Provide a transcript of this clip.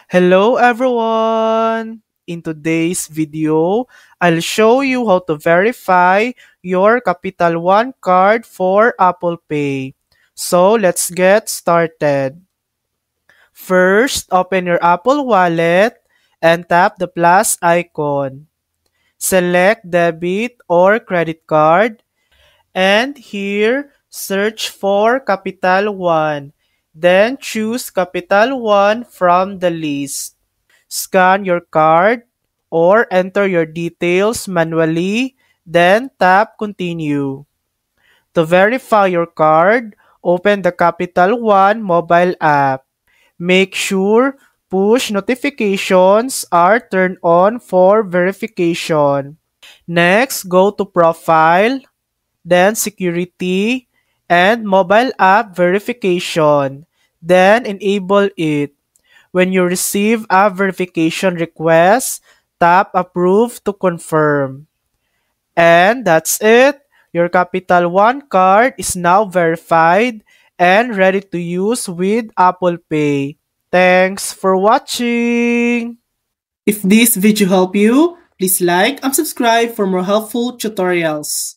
Hello everyone! In today's video, I'll show you how to verify your Capital One card for Apple Pay. So let's get started. First, open your Apple Wallet and tap the plus icon. Select debit or credit card and here search for Capital One. Then choose Capital One from the list. Scan your card or enter your details manually, then tap Continue. To verify your card, open the Capital One mobile app. Make sure push notifications are turned on for verification. Next, go to Profile, then Security, and Mobile App Verification. Then enable it. When you receive a verification request, tap Approve to confirm. And that's it. Your Capital One card is now verified and ready to use with Apple Pay. Thanks for watching! If this video helped you, please like and subscribe for more helpful tutorials.